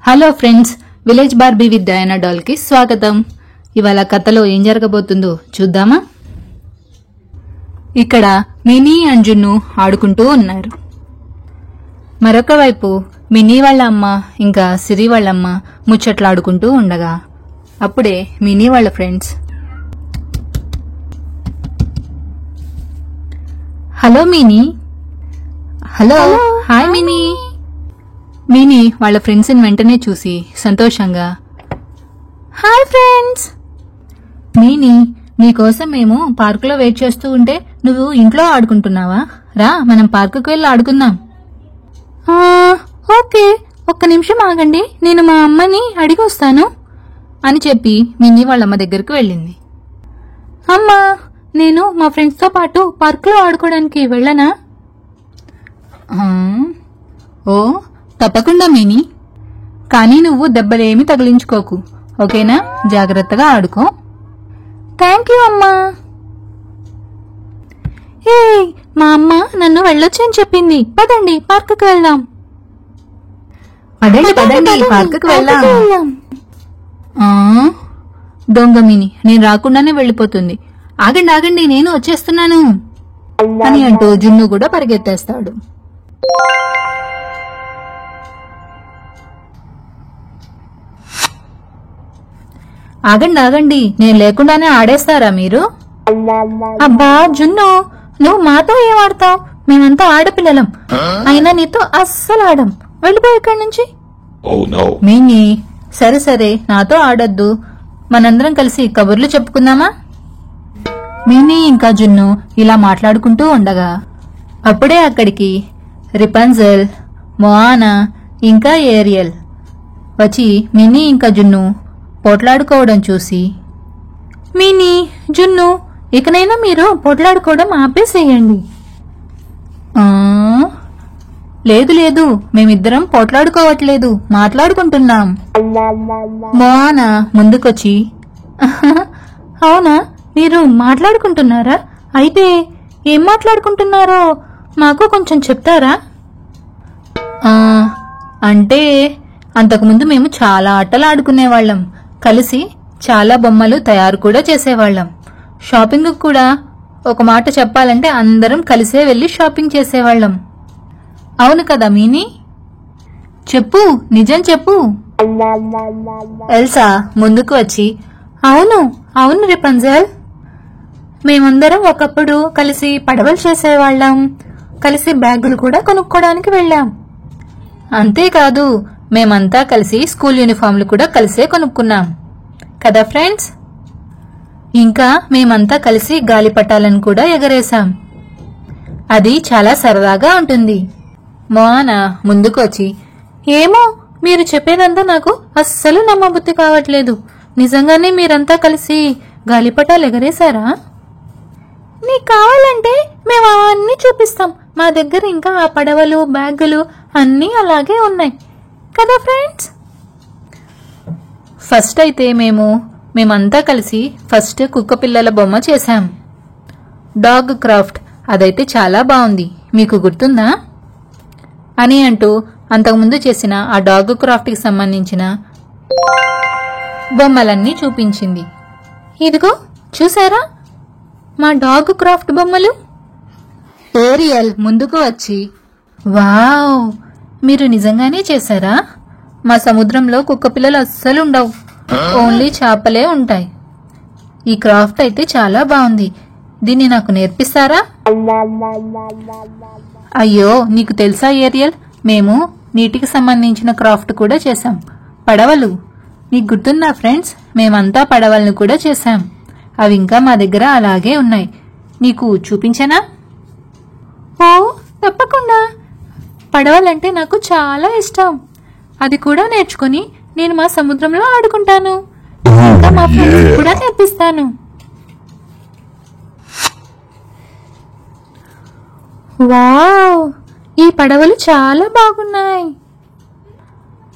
Hello friends, village Barbie with Diana doll కి స్వాగతం. ఇవాళ కథలో ఏం జరగబోతుందో చూద్దామా? ఇక్కడ మినీ అండ్ జున్ను ఆడుకుంటూ ఉన్నారు. మరొక వైపు మినీ వాళ్ళ అమ్మ ఇంకా సిరి వాళ్ళమ్మ ముచ్చట్లాడుకుంటూ ఉండగా అప్పుడే మినీ వాళ్ళ friends, hello mini. Hello, hi mini. Mini వాళ్ళ ఫ్రెండ్స్ ని వెంటనే చూసి సంతోషంగా, హాయ్ ఫ్రెండ్స్. మినీ, నీకోసం మేము పార్కులో వెయిట్ చేస్తూ ఉంటే నువ్వు ఇంట్లో ఆడుకుంటున్నావా? రా, మనం పార్కుకు వెళ్ళి ఆడుకుందాం. ఓకే, ఒక్క నిమిషం ఆగండి, నేను మా అమ్మని అడిగి వస్తాను అని చెప్పి మినీ వాళ్ళమ్మ దగ్గరకు వెళ్ళింది. అమ్మా, నేను మా ఫ్రెండ్స్ తో పాటు పార్కులో ఆడుకోవడానికి వెళ్ళనా? ఓ తప్పకుండా మినీ, కానీ నువ్వు దెబ్బలేమి తగిలించుకోకు, ఓకేనా? జాగ్రత్తగా ఆడుకో. థ్యాంక్ యూ అమ్మా. ఏ, మా అమ్మ నన్ను వెళ్ళొచ్చని చెప్పింది, పదండి పార్కుకు వెళ్దాం. పదండి పార్కుకు వెళ్దాం. దొంగ మినీ, నేను రాకుండానే వెళ్ళిపోతుంది. ఆగండి ఆగండి, నేను వచ్చేస్తున్నాను అని అంటూ జున్ను కూడా పరిగెత్తేస్తాడు. ఆగండి ఆగండి, నేను లేకుండానే ఆడేస్తారా మీరు? అబ్బా జున్ను, నువ్వు మాతో ఏం ఆడతావు? మేమంతా ఆడపిల్లలం, అయినా నీతో అస్సలు ఆడం. వెళ్ళిపో ఇక్కడి నుంచి. మినీ, సరే సరే, నాతో ఆడొద్దు, మనందరం కలిసి కబుర్లు చెప్పుకుందామా? మినీ ఇంకా జున్ను ఇలా మాట్లాడుకుంటూ ఉండగా అప్పుడే అక్కడికి రిపంజల్, మొఆనా ఇంకా ఏరియల్ వచ్చి మినీ ఇంకా జున్ను పోట్లాడుకోవడం చూసి, మినీ, జున్ను, ఇకనైనా మీరు పోట్లాడుకోవడం ఆపేసేయండి. లేదు లేదు, మేమిద్దరం పోట్లాడుకోవట్లేదు, మాట్లాడుకుంటున్నాం. మొఆనా ముందుకొచ్చి, అవునా, మీరు మాట్లాడుకుంటున్నారా? అయితే ఏం మాట్లాడుకుంటున్నారో మాకు కొంచెం చెప్తారా? అంటే అంతకుముందు మేము చాలా ఆటలు ఆడుకునేవాళ్లం, కలిసి చాలా బొమ్మలు తయారు కూడా చేసేవాళ్లం, షాపింగ్ కూడా, ఒక మాట చెప్పాలంటే అందరం కలిసే వెళ్లి షాపింగ్ చేసేవాళ్లం. అవును కదా మీనీ? చెప్పు, నిజం చెప్పు. ఎల్సా ముందుకు వచ్చి, అవును అవును రిపంజల్, మేమందరం ఒకప్పుడు కలిసి పడవలు చేసేవాళ్లం, కలిసి బ్యాగులు కూడా కొనుక్కోడానికి వెళ్ళాం. అంతేకాదు, మేమంతా కలిసి స్కూల్ యూనిఫామ్లు కూడా కలిసే కొనుక్కున్నాం కదా ఫ్రెండ్స్. ఇంకా మేమంతా కలిసి గాలిపటాలను కూడా ఎగరేశాం. అది చాలా సరదాగా ఉంటుంది. మొఆనా ముందుకు వచ్చి, ఏమో, మీరు చెప్పేదంతా నాకు అస్సలు నమ్మబుద్ధి కావట్లేదు. నిజంగానే మీరంతా కలిసి గాలిపటాలు ఎగరేశారా? నీకు కావాలంటే మేము అవన్నీ చూపిస్తాం. మా దగ్గర ఇంకా ఆ పడవలు, బ్యాగులు అన్నీ అలాగే ఉన్నాయి కదా ఫ్రెండ్స్. ఫస్ట్ అయితే మేమంతా కలిసి ఫస్ట్ కుక్క పిల్లల బొమ్మ చేశాం, డాగ్ క్రాఫ్ట్. అదైతే చాలా బాగుంది, మీకు గుర్తుందా? అని అంటూ అంతకుముందు చేసిన ఆ డాగ్ క్రాఫ్ట్ కి సంబంధించిన బొమ్మలన్నీ చూపించింది. ఇదిగో చూసారా మా డాగ్ క్రాఫ్ట్ బొమ్మలు? ఏరియల్ ముందుకు వచ్చి, వావ్, మీరు నిజంగానే చేశారా? మా సముద్రంలో కుక్క పిల్లలు అస్సలు ఉండవు, ఓన్లీ చేపలే ఉంటాయి. ఈ క్రాఫ్ట్ అయితే చాలా బాగుంది, దీన్ని నాకు నేర్పిస్తారా? అయ్యో, నీకు తెలుసా ఏరియల్, మేము నీటికి సంబంధించిన క్రాఫ్ట్ కూడా చేశాం, పడవలు. నీకు గుర్తుందా ఫ్రెండ్స్? మేమంతా పడవలను కూడా చేశాం, అవి ఇంకా మా దగ్గర అలాగే ఉన్నాయి, నీకు చూపించనా? ఓ తప్పకుండా, పడవలంటే నాకు చాలా ఇష్టం, అది కూడా నేర్చుకుని నేను మా సముద్రంలో ఆడుకుంటాను, ఇంకా మా ఫ్రెండ్స్ కూడా నేర్పిస్తాను. వావ్, ఈ పడవలు చాలా బాగున్నాయి.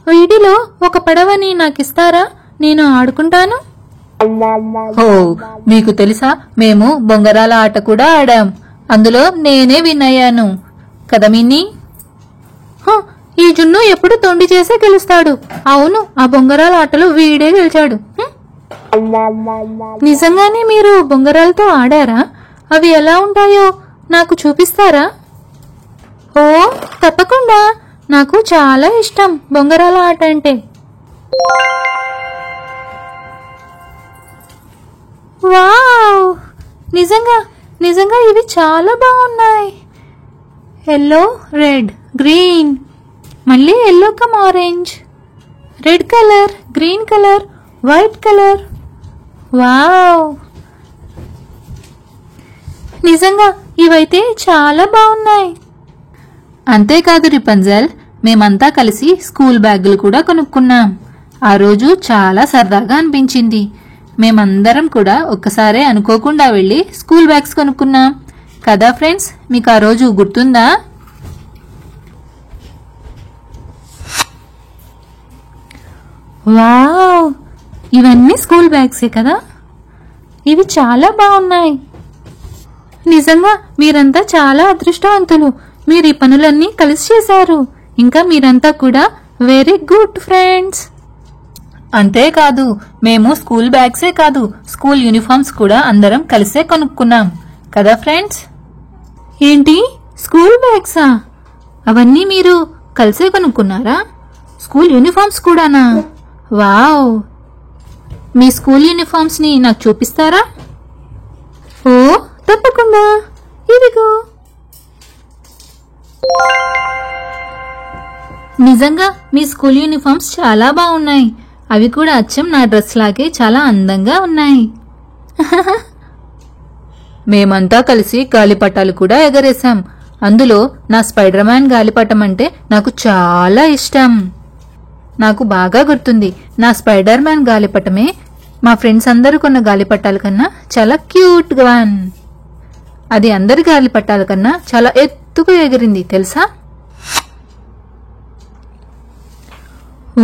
వీటిలో ఒక పడవని నాకిస్తారా? నేను ఆడుకుంటాను. ఓ, మీకు తెలుసా, మేము బొంగరాల ఆట కూడా ఆడాం, అందులో నేనే విన్ అయ్యాను కదా మిన్నీ. ఈ జున్ను ఎప్పుడు తొండి చేసే గెలుస్తాడు. అవును, ఆ బొంగరాల ఆటలో వీడే గెలిచాడు. నిజంగానే మీరు బొంగరాలతో ఆడారా? అవి ఎలా ఉంటాయో నాకు చూపిస్తారా? ఓ తప్పకుండా, నాకు చాలా ఇష్టం బొంగరాల ఆట అంటే. వావ్, నిజంగా నిజంగా ఇవి చాలా బాగున్నాయి. ఎల్లో, రెడ్, గ్రీన్, మళ్ళీ yellow come orange, red colour, green colour, white colour. Wow, నిజంగా ఇవైతే చాలా బాగున్నాయి. అంతేకాదు రిపంజల్, మేమంతా కలిసి స్కూల్ బ్యాగులు కూడా కొనుక్కున్నాం. ఆ రోజు చాలా సరదాగా అనిపించింది. మేమందరం కూడా ఒక్కసారే అనుకోకుండా వెళ్లి స్కూల్ బ్యాగ్స్ కొనుక్కున్నాం కదా ఫ్రెండ్స్. మీకు ఆ రోజు గుర్తుందా? వావ్, ఇవన్నీ స్కూల్ బ్యాగ్సే కదా. ఇవి చాలా బాగున్నాయి. నిజంగా మీరంతా చాలా అదృష్టవంతులు. మీరు ఈ పనులన్నీ కలిసి చేశారు. ఇంకా మీరంతా కూడా వెరీ గుడ్ ఫ్రెండ్స్. అంతేకాదు, మేము స్కూల్ బ్యాగ్సే కాదు, స్కూల్ యూనిఫామ్స్ కూడా అందరం కలిసే కొనుక్కున్నాం కదా ఫ్రెండ్స్. ఏంటి, స్కూల్ బ్యాగ్సా? అవన్నీ మీరు కలిసే కొనుక్కున్నారా? స్కూల్ యూనిఫామ్స్ కూడానా? వావ్, మీ స్కూల్ యూనిఫామ్స్ ని నాకు చూపిస్తారా? ఓ తప్పకుండా, ఇదిగో. నిజంగా మీ స్కూల్ యూనిఫామ్స్ చాలా బాగున్నాయి. అవి కూడా అచ్చం నా డ్రెస్ లాగే చాలా అందంగా ఉన్నాయి. మేమంతా కలిసి గాలిపటాలు కూడా ఎగరేశాం. అందులో నా స్పైడర్ మ్యాన్ గాలిపటం అంటే నాకు చాలా ఇష్టం. నాకు బాగా గుర్తుంది, నా స్పైడర్ మ్యాన్ గాలిపటమే మా ఫ్రెండ్స్ అందరూ కొన్న గాలిపటాల కన్నా చాలా క్యూట్ గా. అది అందరి గాలిపటాల కన్నా చాలా ఎత్తుగా ఎగిరింది తెలుసా?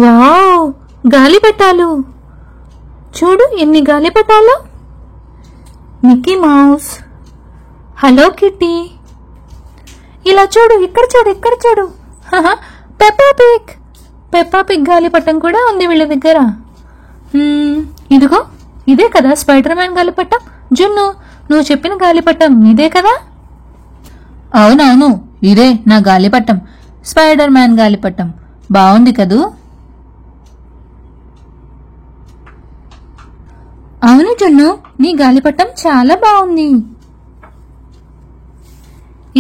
వావ్, గాలిపటాలు చూడు, ఎన్ని గాలిపటాలు. మిక్కీ మౌస్, హలో కిట్టి, ఇలా చూడు, ఇక్కడ చూడు, ఇక్కడ చూడు. పెప్పా పిగ్ గాలిపటం కూడా ఉంది వీళ్ళ దగ్గర. ఇదిగో, ఇదే కదా స్పైడర్ మ్యాన్ గాలిపటం. జున్ను, నువ్వు చెప్పిన గాలిపటం ఇదే కదా? అవునవును, ఇదే నా గాలిపటం, స్పైడర్ మ్యాన్ గాలిపటం. బాగుంది కదూ? అవును జున్ను, నీ గాలిపటం చాలా బాగుంది.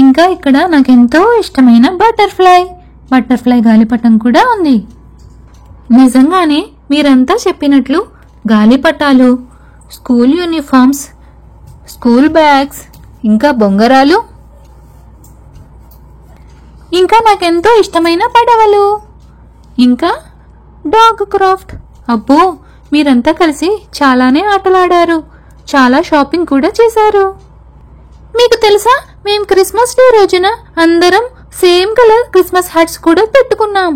ఇంకా ఇక్కడ నాకెంతో ఇష్టమైన బటర్ఫ్లై గాలిపటం కూడా ఉంది. నిజంగానే మీరంతా చెప్పినట్లు గాలిపటాలు, స్కూల్ యూనిఫామ్స్, స్కూల్ బ్యాగ్స్, ఇంకా బొంగరాలు, ఇంకా నాకెంతో ఇష్టమైన పడవలు, ఇంకా డాగ్ క్రాఫ్ట్. అబ్బో, మీరంతా కలిసి చాలానే ఆటలాడారు, చాలా షాపింగ్ కూడా చేశారు. మీకు తెలుసా, మేం క్రిస్మస్ డే రోజున అందరం సేమ్ కలర్ క్రిస్మస్ హ్యాట్స్ కూడా పెట్టుకున్నాం.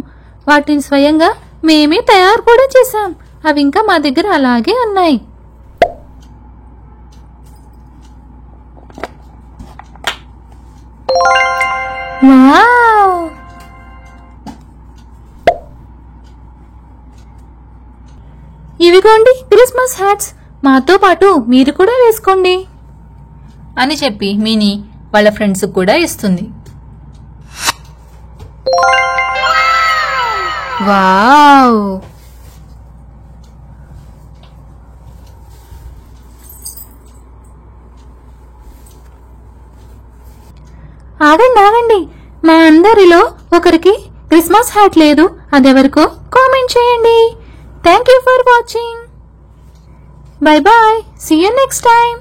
వాటిని స్వయంగా మేమే తయారు కూడా చేశాం. అవి ఇంకా మా దగ్గర అలాగే ఉన్నాయి. వావ్, ఇవిగోండి క్రిస్మస్ హ్యాట్స్, మాతో పాటు మీరు కూడా వేసుకోండి అని చెప్పి మినీ వాళ్ళ ఫ్రెండ్స్ కూడా ఇస్తుంది. వావ్, ఆగండి, మా అందరిలో ఒకరికి క్రిస్మస్ హ్యాట్ లేదు. అదెవరికో కామెంట్ చేయండి. Thank you for watching. Bye bye, see you next time.